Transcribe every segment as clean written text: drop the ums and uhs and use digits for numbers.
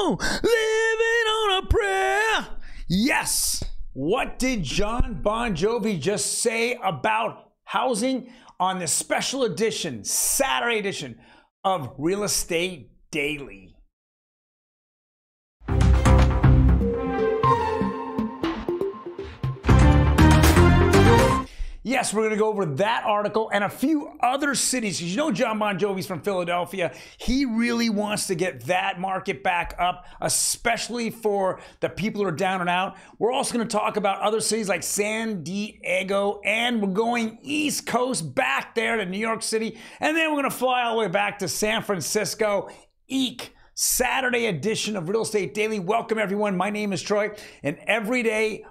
Oh, living on a prayer. Yes. What did John Bon Jovi just say about housing on this special edition, Saturday edition of Real Estate Daily? Yes, we're going to go over that article and a few other cities. You know, John Bon Jovi's from Philadelphia. He really wants to get that market back up, especially for the people who are down and out. We're also going to talk about other cities like San Diego, and we're going East Coast back there to New York City, and then we're going to fly all the way back to San Francisco. Eek! Saturday edition of Real Estate Daily. Welcome, everyone. My name is Troy, and every day,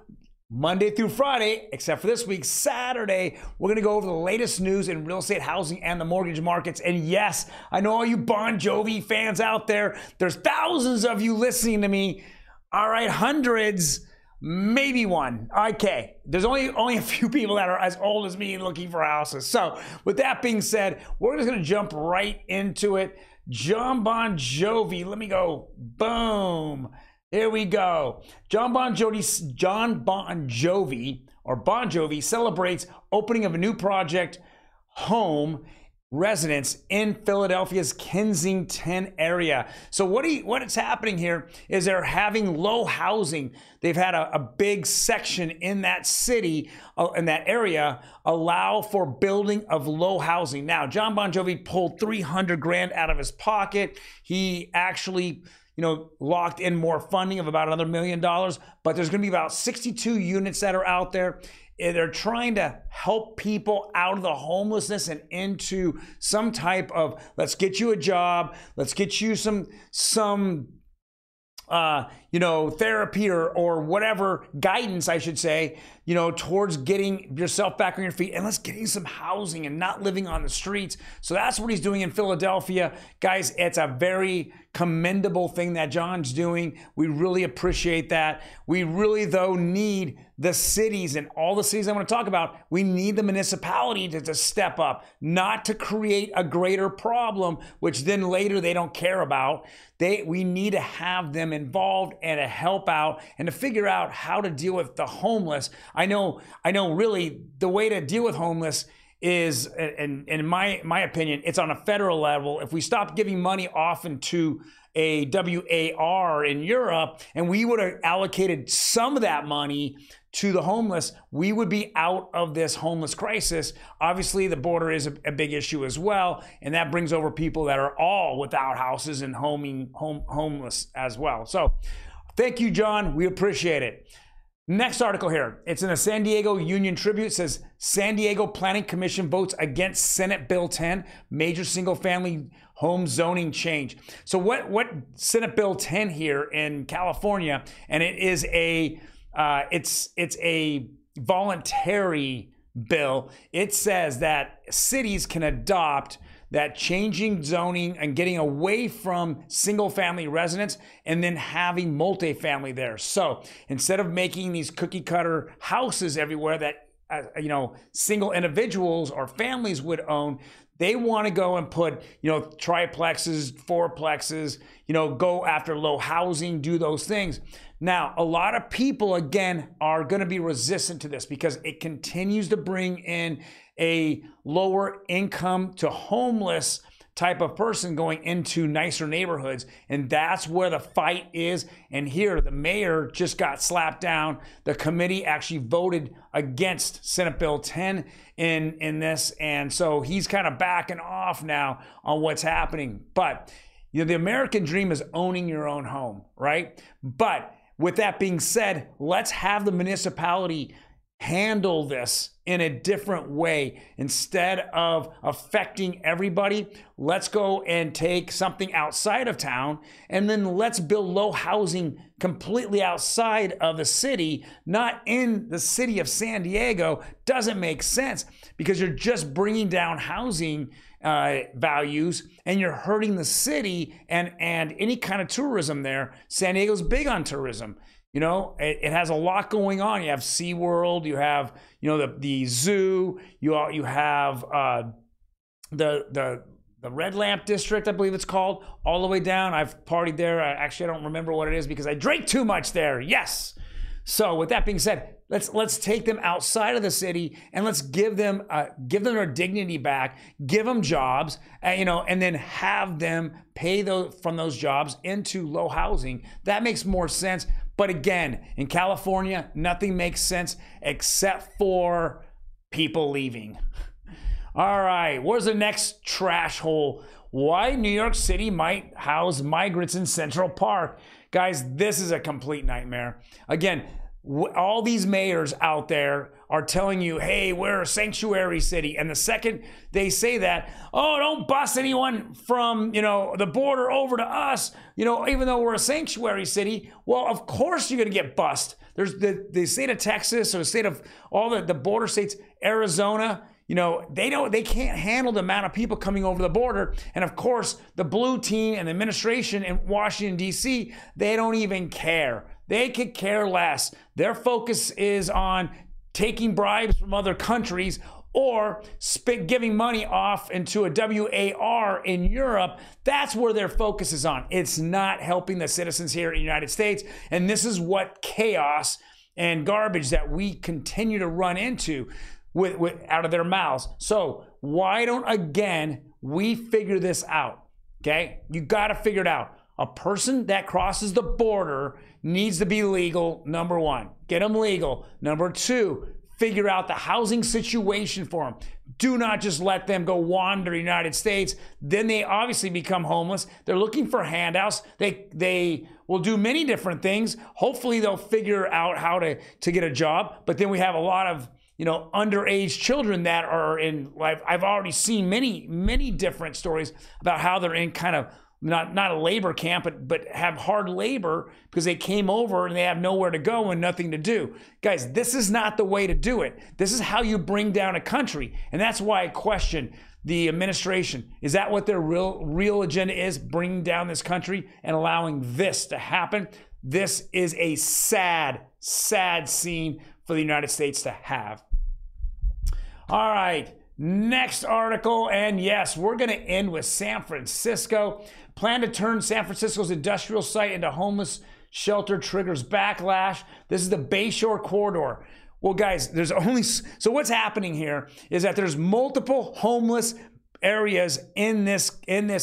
Monday through Friday, except for this week, Saturday, we're going to go over the latest news in real estate, housing, and the mortgage markets. And yes, I know all you Bon Jovi fans out there, there's thousands of you listening to me. All right, hundreds, maybe one. Okay, there's only a few people that are as old as me looking for houses. So with that being said, we're just going to jump right into it. John Bon Jovi, let me go, boom. Here we go. John Bon Jovi celebrates opening of a new project home residence in Philadelphia's Kensington area. So what's happening here is they're having low housing. They've had a big section in that city, in that area, allow for building of low housing. Now, John Bon Jovi pulled 300 grand out of his pocket. He actually locked in more funding of about another $1 million, but there's going to be about 62 units that are out there. They're trying to help people out of the homelessness and into some type of, let's get you a job, let's get you some therapy or whatever guidance, I should say, towards getting yourself back on your feet, and let's getting some housing and not living on the streets. So that's what he's doing in Philadelphia. Guys, it's a very commendable thing that John's doing. We really appreciate that. We really, though, need the cities, and all the cities I want to talk about, we need the municipality to step up, not to create a greater problem, which then later they don't care about. We need to have them involved and to help out and to figure out how to deal with the homeless. I know really the way to deal with homeless is, in my opinion, it's on a federal level. If we stop giving money often to a WAR in Europe, and we would have allocated some of that money to the homeless, we would be out of this homeless crisis. Obviously, the border is a big issue as well, and that brings over people that are all without houses and homeless as well. So thank you, John. We appreciate it. Next article here. It's in a San Diego Union Tribune. It says, San Diego Planning Commission votes against Senate Bill 10, major single-family home zoning change. So what Senate Bill 10 here in California, and it is it's a voluntary bill. It says that cities can adopt that changing zoning and getting away from single-family residence and then having multifamily there. So instead of making these cookie-cutter houses everywhere that single individuals or families would own, they want to go and put triplexes, fourplexes, go after low housing, do those things. Now, a lot of people, again, are going to be resistant to this because it continues to bring in a lower income to homeless type of person going into nicer neighborhoods. And that's where the fight is. And here, the mayor just got slapped down. The committee actually voted against Senate Bill 10 in this. And so he's kind of backing off now on what's happening. But the American dream is owning your own home, right? But with that being said, let's have the municipality handle this in a different way. Instead of affecting everybody, let's go and take something outside of town, and then let's build low housing completely outside of the city, not in the city of San Diego. Doesn't make sense because you're just bringing down housing values, and you're hurting the city and any kind of tourism there. San Diego's big on tourism. It has a lot going on. You have SeaWorld, you have, the zoo, you have the the Red Lamp District, I believe it's called, all the way down. I've partied there. Actually, I don't remember what it is because I drank too much there. Yes. So with that being said, let's take them outside of the city and let's give them their dignity back, give them jobs, and then have them pay from those jobs into low housing. That makes more sense. But again, in California, nothing makes sense except for people leaving. All right, where's the next trash hole? Why New York City might house migrants in Central Park. Guys, this is a complete nightmare. Again, all these mayors out there are telling you, hey, we're a sanctuary city. And the second they say that, oh, don't bus anyone from, the border over to us, even though we're a sanctuary city. Well, of course you're going to get bussed. There's the state of Texas or the state of all the border states, Arizona, they can't handle the amount of people coming over the border. And of course, the blue team and the administration in Washington, D.C., they don't even care. They could care less. Their focus is on taking bribes from other countries or giving money off into a WAR in Europe. That's where their focus is on. It's not helping the citizens here in the United States. And this is what chaos and garbage that we continue to run into with out of their mouths. So why don't, again, we figure this out, okay? You got to figure it out. A person that crosses the border needs to be legal, number one. Get them legal. Number two, figure out the housing situation for them. Do not just let them go wander the United States. Then they obviously become homeless. They're looking for handouts. They will do many different things. Hopefully they'll figure out how to get a job. But then we have a lot of underage children that are in life. I've already seen many different stories about how they're in kind of not a labor camp, but have hard labor because they came over and they have nowhere to go and nothing to do. Guys, this is not the way to do it. This is how you bring down a country. And that's why I question the administration. Is that what their real agenda is? Bringing down this country and allowing this to happen? This is a sad, sad scene for the United States to have. All right, next article. And yes, we're going to end with San Francisco. Plan to turn San Francisco's industrial site into homeless shelter triggers backlash. This is the Bayshore corridor. Well, guys, so what's happening here is that there's multiple homeless areas in this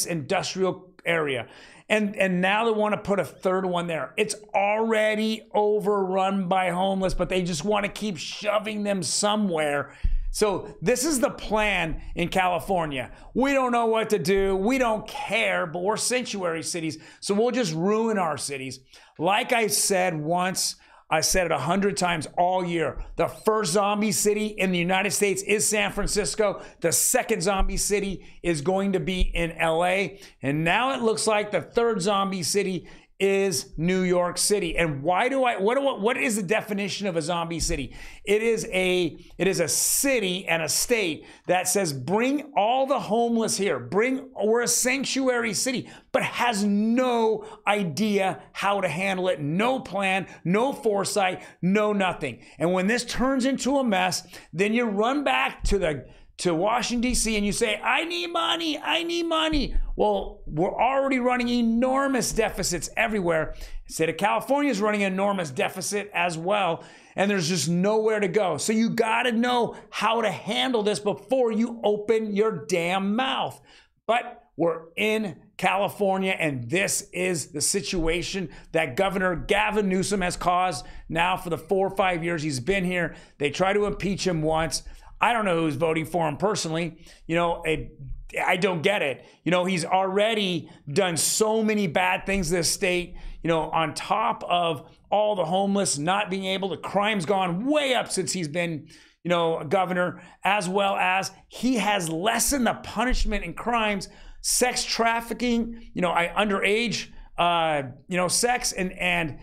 industrial area. And now they want to put a third one there. It's already overrun by homeless, but they just want to keep shoving them somewhere. So this is the plan in California. We don't know what to do. We don't care, but we're sanctuary cities, so we'll just ruin our cities. Like I said once, I said it 100 times all year. The first zombie city in the United States is San Francisco. The second zombie city is going to be in LA. And now it looks like the third zombie city is New York City. And what is the definition of a zombie city? It is a city and a state that says bring all the homeless here. We're a sanctuary city, but has no idea how to handle it, no plan, no foresight, no nothing. And when this turns into a mess, then you run back to Washington, D.C. and you say, I need money. Well, we're already running enormous deficits everywhere. The state of California is running an enormous deficit as well, and there's just nowhere to go. So you got to know how to handle this before you open your damn mouth. But we're in California, and this is the situation that Governor Gavin Newsom has caused now for the 4 or 5 years he's been here. They try to impeach him once. I don't know who's voting for him personally. I don't get it. He's already done so many bad things in this state, on top of all the homeless not being able to, crime's gone way up since he's been, governor, as well as he has lessened the punishment in crimes, sex trafficking, underage, sex and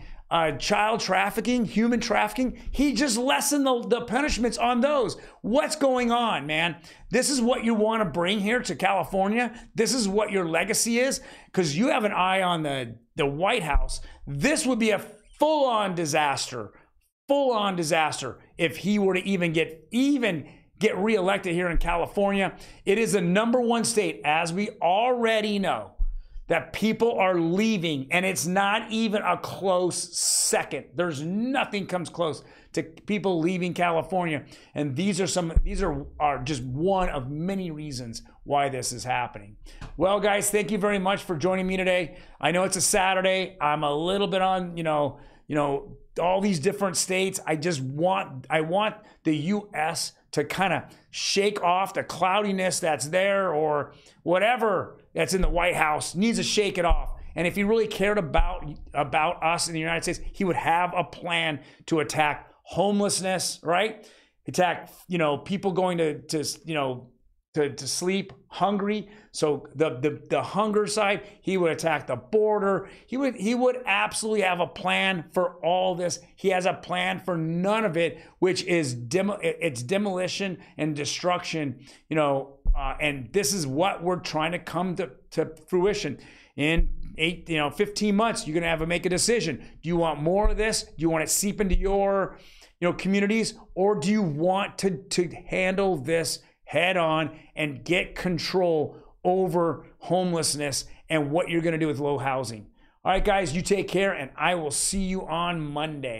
child trafficking, human trafficking. He just lessened the punishments on those. What's going on, man? This is what you want to bring here to California. This is what your legacy is, because you have an eye on the White House. This would be a full-on disaster if he were to even get reelected here in California. It is the #1 state, as we already know, that people are leaving, and it's not even a close second. There's nothing comes close to people leaving California, and these are just one of many reasons why this is happening. Well, guys, thank you very much for joining me today. I know it's a Saturday. I'm a little bit on, all these different states. I want the U.S. to kind of shake off the cloudiness that's there, or whatever that's in the White House needs to shake it off. And if he really cared about us in the United States, he would have a plan to attack homelessness, right? Attack, people going to sleep hungry. So the hunger side, he would attack the border. He would absolutely have a plan for all this. He has a plan for none of it, which is it's demolition and destruction, and this is what we're trying to come to fruition. In 15 months, you're going to have to make a decision. Do you want more of this? Do you want it seep into your, communities, or do you want to handle this head on and get control over homelessness and what you're going to do with low housing? All right, guys, you take care, and I will see you on Monday.